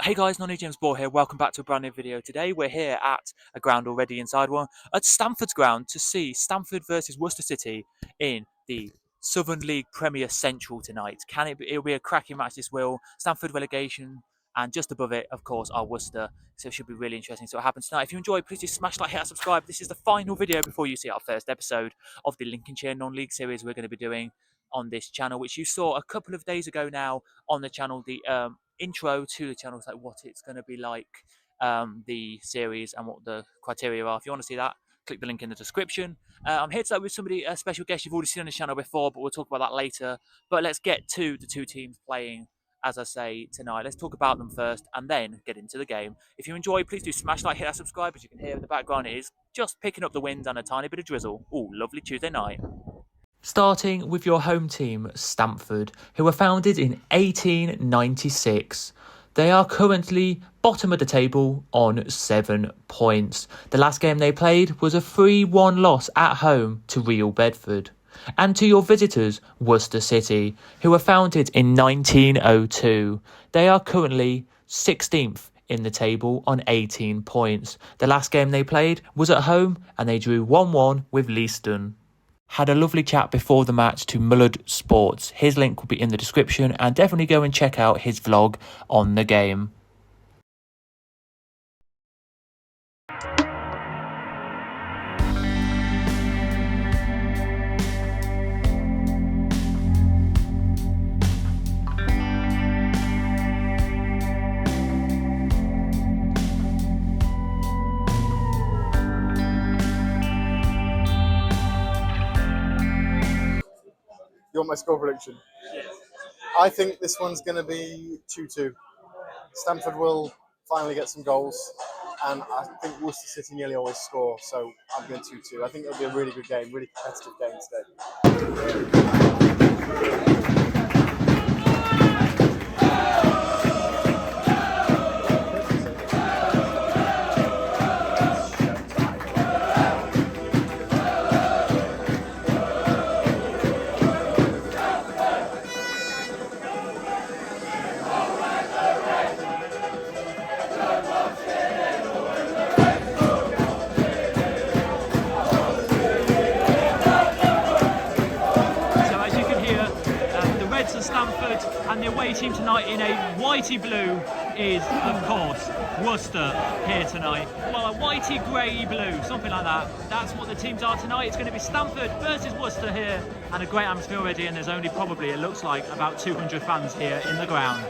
Hey guys, Nonny James Ball here. Welcome back to a brand new video. Today we're here at a ground already inside one at Stamford's ground to see Stamford versus Worcester City in the Southern League Premier Central tonight. It'll be a cracking match, this will. Stamford relegation, and just above it, of course, are Worcester. So it should be really interesting. So what happens tonight. If you enjoyed, please do smash like, hit and subscribe. This is the final video before you see our first episode of the Lincolnshire Non-League series we're going to be doing on this channel, which you saw a couple of days ago now on the channel. The intro to the channel is like what it's going to be like, the series and what the criteria are. If you want to see that, click the link in the description. I'm here today with a special guest you've already seen on the channel before, but we'll talk about that later. But let's get to the two teams playing, as I say, tonight. Let's talk about them first and then get into the game. If you enjoy, please do smash like, hit that subscribe. As you can hear in the background, it is just picking up the wind and a tiny bit of drizzle. Ooh, lovely Tuesday night. Starting with your home team, Stamford, who were founded in 1896. They are currently bottom of the table on 7 points. The last game they played was a 3-1 loss at home to Real Bedford. And to your visitors, Worcester City, who were founded in 1902. They are currently 16th in the table on 18 points. The last game they played was at home and they drew 1-1 with Leiston. Had a lovely chat before the match to Mullered Sports. His link will be in the description, and definitely go and check out his vlog on the game. You want my score prediction? I think this one's going to be 2-2. Stamford will finally get some goals, and I think Worcester City nearly always score, so I'm going 2-2. I think it'll be a really good game, really competitive game today. Stamford, and the away team tonight in a whitey blue is, of course, Worcester here tonight. Well, a whitey grey blue, something like that. That's what the teams are tonight. It's going to be Stamford versus Worcester here, and a great atmosphere already, and there's only probably, it looks like, about 200 fans here in the ground.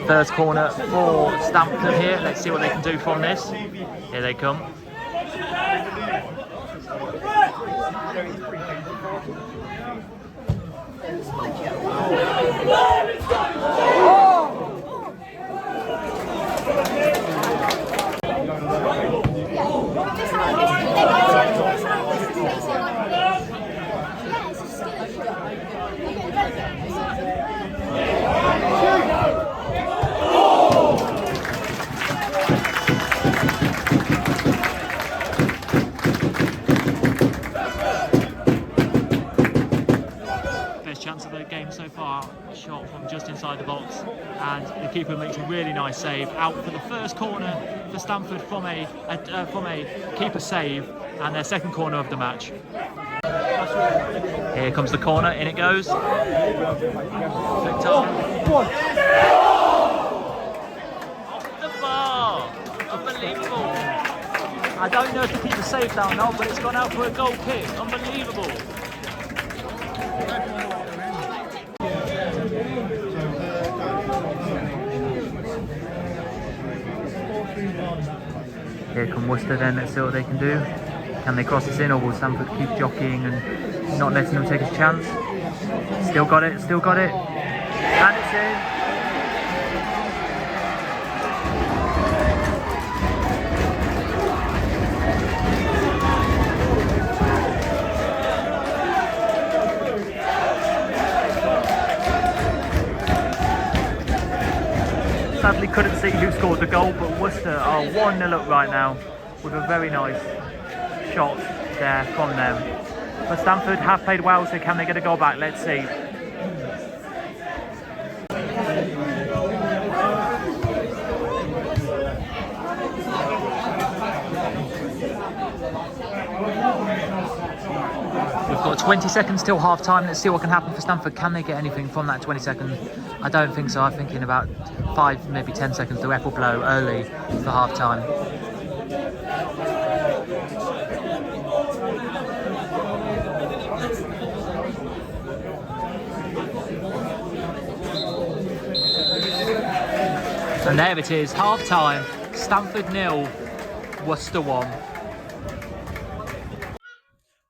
First corner for Stamford here. Let's see what they can do from this. Here they come. Chance of the game so far, shot from just inside the box, and the keeper makes a really nice save out for the first corner for Stamford from a keeper save, and their second corner of the match. Here comes the corner, in it goes. Flicked on. Off the bar, unbelievable. I don't know if the keeper saved that or not, but it's gone out for a goal kick. Unbelievable. Here come Worcester then, let's see what they can do. Can they cross this in, or will Stamford keep jockeying and not letting them take a chance? Still got it, and it's in. Sadly couldn't see who scored the goal, but Worcester are 1-0 up right now with a very nice shot there from them. But Stamford have played well, so can they get a goal back? Let's see. We've got 20 seconds till half time. Let's see what can happen for Stamford. Can they get anything from that 20 seconds? I don't think so. I think in about 5, maybe 10 seconds, the ref will blow early for half time. And there it is, half time. Stamford 0, Worcester 1.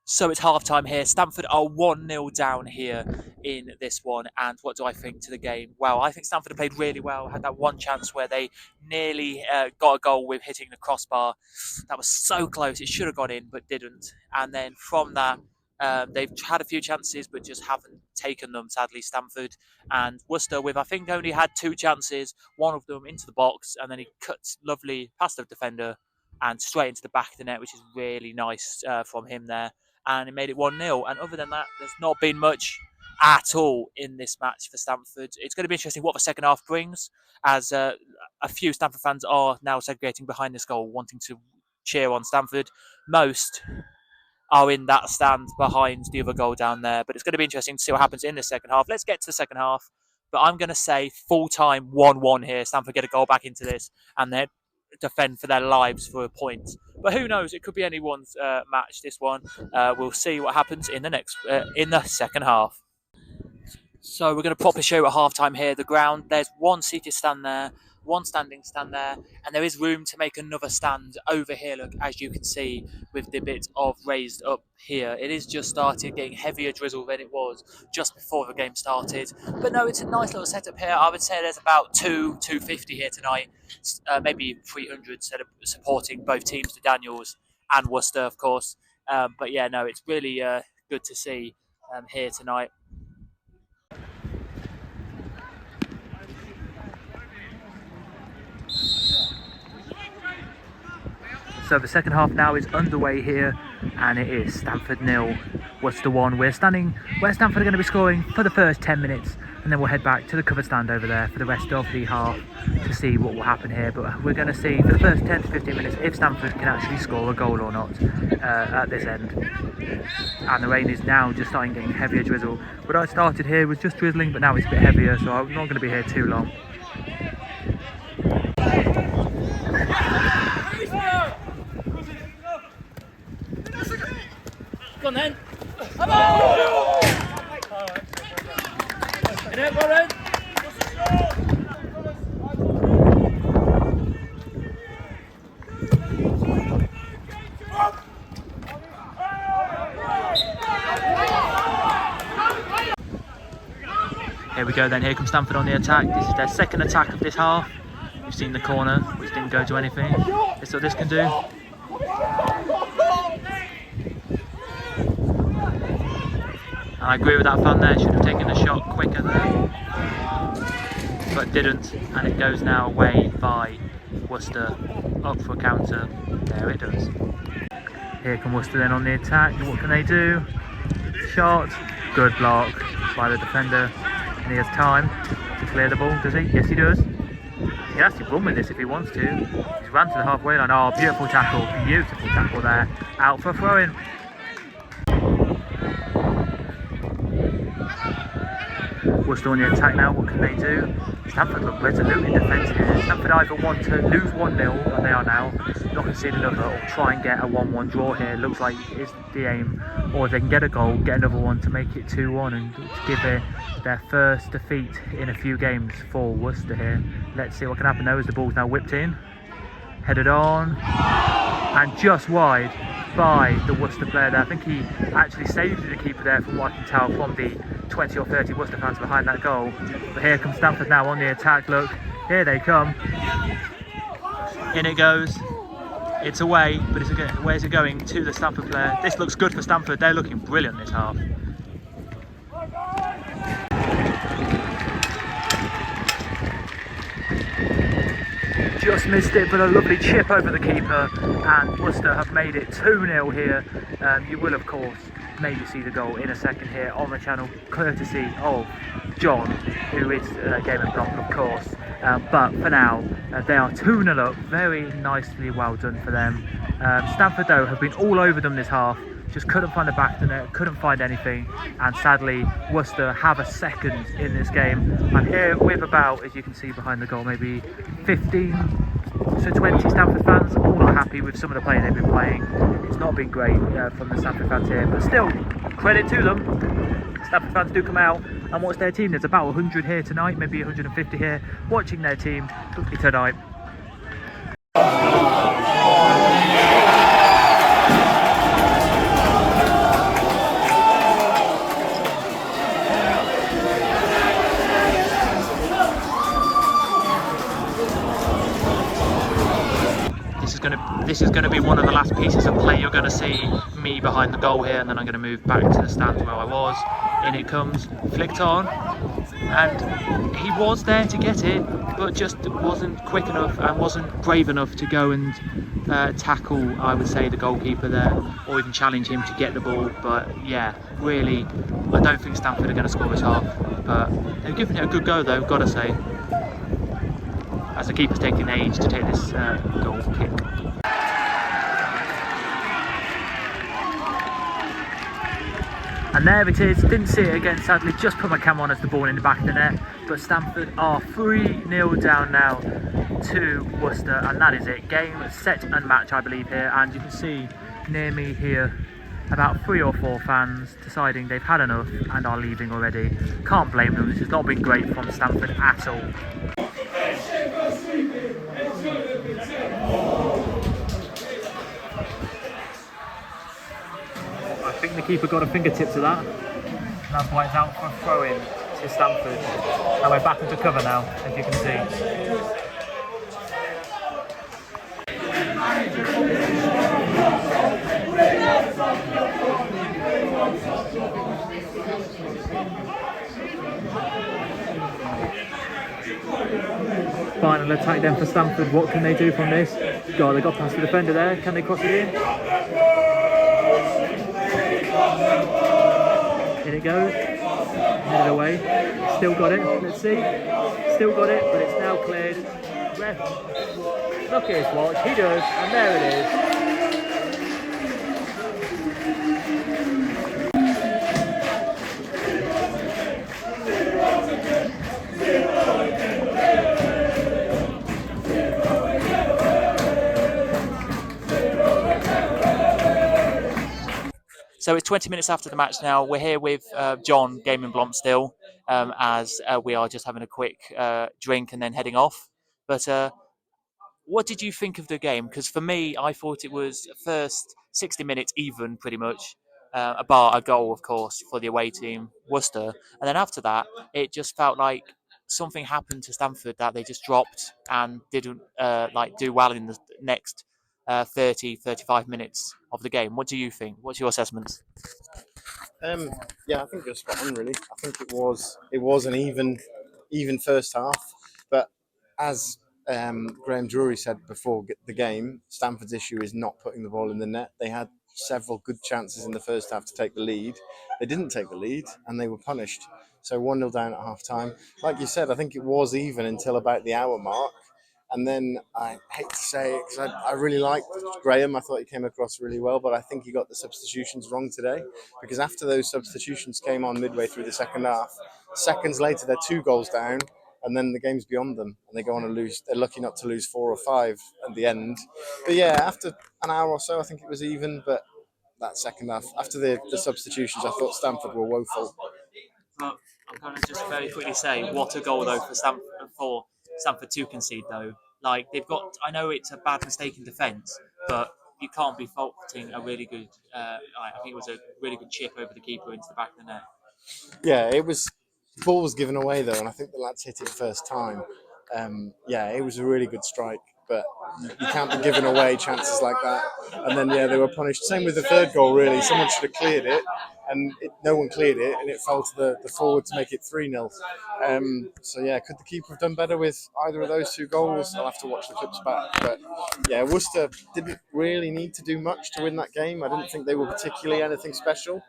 So it's half time here. Stamford are 1-0 down here in this one. And what do I think to the game? Well, I think Stamford have played really well. Had that one chance where they nearly got a goal with hitting the crossbar. That was so close. It should have gone in, but didn't. And then from that, they've had a few chances, but just haven't taken them, sadly, Stamford. And Worcester, with I think only had 2 chances, one of them into the box, and then he cuts lovely past the defender and straight into the back of the net, which is really nice from him there. And it made it 1-0. And other than that, there's not been much at all in this match for Stamford. It's going to be interesting what the second half brings, as a few Stamford fans are now segregating behind this goal, wanting to cheer on Stamford. Most are in that stand behind the other goal down there. But it's going to be interesting to see what happens in the second half. Let's get to the second half. But I'm going to say full-time 1-1 here. Stamford get a goal back into this, and then defend for their lives for a point. But who knows? It could be anyone's match, this one. We'll see what happens in the second half. So we're going to proper show at half-time here. The ground, there's one seated stand there, one standing stand there, and there is room to make another stand over here, look, as you can see, with the bit of raised up here. It is just started getting heavier drizzle than it was just before the game started. But no, it's a nice little setup here. I would say there's about 250 here tonight, maybe 300 supporting both teams, the Daniels and Worcester, of course. But yeah, no, it's really good to see here tonight. So the second half now is underway here, and it is Stamford 0, Worcester 1. We're standing where Stamford are going to be scoring for the first 10 minutes, and then we'll head back to the covered stand over there for the rest of the half to see what will happen here. But we're going to see for the first 10 to 15 minutes if Stamford can actually score a goal or not at this end. And the rain is now just starting getting heavier drizzle. What I started here was just drizzling, but now it's a bit heavier, so I'm not going to be here too long. Go on then. In it, Warren. Here we go then, here comes Stamford on the attack. This is their second attack of this half. You've seen the corner, which didn't go to anything. This is what this can do. And I agree with that fan there, should have taken the shot quicker there, but didn't, and it goes now away by Worcester, up for a counter. There it does. Here come Worcester then on the attack. What can they do? Shot, good block by the defender, and he has time to clear the ball, does he? Yes, he does. He has to run with this if he wants to. He's ran to the halfway line. Oh, beautiful tackle there. Out for a throw-in. Worcester on the attack now, what can they do? Stamford look resolute in defence here. Stamford either want to lose 1-0, and they are now, not concede another, or try and get a 1-1 draw here. Looks like it's the aim. Or if they can get a goal, get another one to make it 2-1 and to give it their first defeat in a few games for Worcester here. Let's see what can happen though as the ball's now whipped in. Headed on, and just wide by the Worcester player there. I think he actually saved the keeper there from what I can tell from the 20 or 30 Worcester fans behind that goal. But here comes Stamford now on the attack. Look, here they come. In it goes. It's away, but where's it going? To the Stamford player. This looks good for Stamford. They're looking brilliant this half. just missed it, but a lovely chip over the keeper, and Worcester have made it 2-0 here. You will, of course, maybe see the goal in a second here on the channel, courtesy of John, who is Game and Block, of course. But for now, they are 2-0 up. Very nicely well done for them. Stamford, though, have been all over them this half. Just couldn't find the back of the net, couldn't find anything, and sadly Worcester have a second in this game. I'm here with about, as you can see behind the goal, maybe 15 to 20 Stamford fans, all not happy with some of the play they've been playing. It's not been great from the Stamford fans here, but still, credit to them. Stamford fans do come out and watch their team. There's about 100 here tonight, maybe 150 here, watching their team tonight. This is going to be one of the last pieces of play you're going to see me behind the goal here, and then I'm going to move back to the stands where I was. In it comes, flicked on, and he was there to get it, but just wasn't quick enough and wasn't brave enough to go and tackle, I would say, the goalkeeper there, or even challenge him to get the ball. But yeah, really, I don't think Stamford are going to score this half, but they've given it a good go though, gotta say, as the keeper's taking age to take this goal kick. And there it is, didn't see it again sadly, just put my camera on as the ball in the back of the net. But Stamford are 3-0 down now to Worcester, and that is it. Game, set and match, I believe, here. And you can see near me here about 3 or 4 fans deciding they've had enough and are leaving already. Can't blame them, this has not been great from Stamford at all. I think the keeper got a fingertip to that. And that's why it's out for a throw-in to Stamford. And we're back into cover now, as you can see. Final attack then for Stamford. What can they do from this? God, they got past the defender there. Can they cross it in? In it goes, headed away, still got it, let's see, still got it, but it's now cleared. Ref, look at his watch, he does, and there it is. So it's 20 minutes after the match now. We're here with John, Game and Blomp still, as we are just having a quick drink and then heading off. But what did you think of the game? Because for me, I thought it was first 60 minutes even, pretty much, bar a goal, of course, for the away team, Worcester. And then after that, it just felt like something happened to Stamford that they just dropped and didn't do well in the next 35 minutes of the game. What do you think? What's your assessment? Yeah, I think you're spot on. Really, I think it was an even first half, but as Graham Drury said before the game, Stamford's issue is not putting the ball in the net. They had several good chances in the first half to take the lead. They didn't take the lead, and they were punished. So 1-0 down at half time. Like you said, I think it was even until about the hour mark. And then I hate to say it because I really liked Graham. I thought he came across really well, but I think he got the substitutions wrong today, because after those substitutions came on midway through the second half, seconds later they're 2 goals down, and then the game's beyond them and they go on and lose. They're lucky not to lose 4 or 5 at the end. But yeah, after an hour or so, I think it was even. But that second half, after the substitutions, I thought Stamford were woeful. But I'm going to just very quickly say, what a goal though for Stamford to concede though. Like they've got, I know it's a bad mistake in defence, but you can't be faulting a really good. I think it was a really good chip over the keeper into the back of the net. Yeah, it was. Ball was given away though, and I think the lads hit it first time. Yeah, it was a really good strike. but you can't be giving away chances like that. And then they were punished. Same with the third goal. Really, someone should have cleared it, and no one cleared it, and it fell to the forward to make it 3-0. So could the keeper have done better with either of those two goals? I'll have to watch the clips back. But Worcester didn't really need to do much to win that game. I didn't think they were particularly anything special.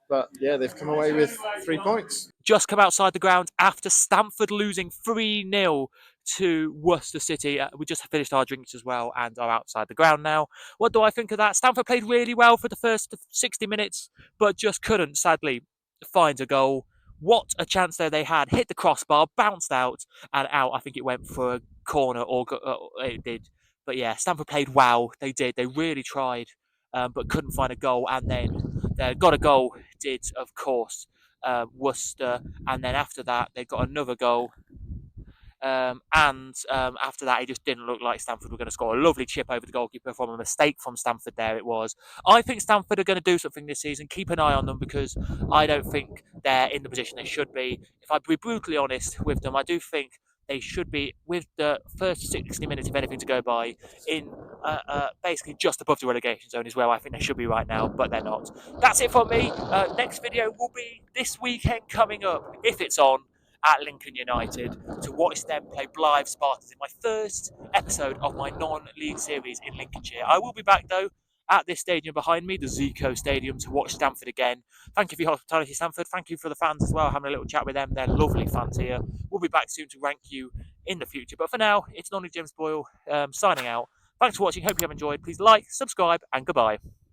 But they've come away with 3 points. Just come outside the ground after Stamford losing 3-0 to Worcester City. We just finished our drinks as well and are outside the ground now. What do I think of that? Stamford played really well for the first 60 minutes, but just couldn't, sadly, find a goal. What a chance there they had. Hit the crossbar, bounced out, and out. I think it went for a corner, or it did. But Stamford played well. They did. They really tried, but couldn't find a goal. And then they got a goal, did, of course, Worcester, and then after that they got another goal, and after that it just didn't look like Stamford were going to score. A lovely chip over the goalkeeper from a mistake from Stamford there it was. I think Stamford are going to do something this season. Keep an eye on them, because I don't think they're in the position they should be. If I be brutally honest with them, I do think they should be, with the first 60 minutes of anything to go by, in basically just above the relegation zone is where I think they should be right now, but they're not. That's it from me. Next video will be this weekend coming up, if it's on, at Lincoln United, to watch them play Blythe Spartans in my first episode of my non-league series in Lincolnshire. I will be back though at this stadium behind me, the Zico Stadium, to watch Stamford again. Thank you for your hospitality, Stamford. Thank you for the fans as well, having a little chat with them. They're lovely fans here. We'll be back soon to rank you in the future. But for now, it's non-league James Boyle signing out. Thanks for watching. Hope you have enjoyed. Please like, subscribe, and goodbye.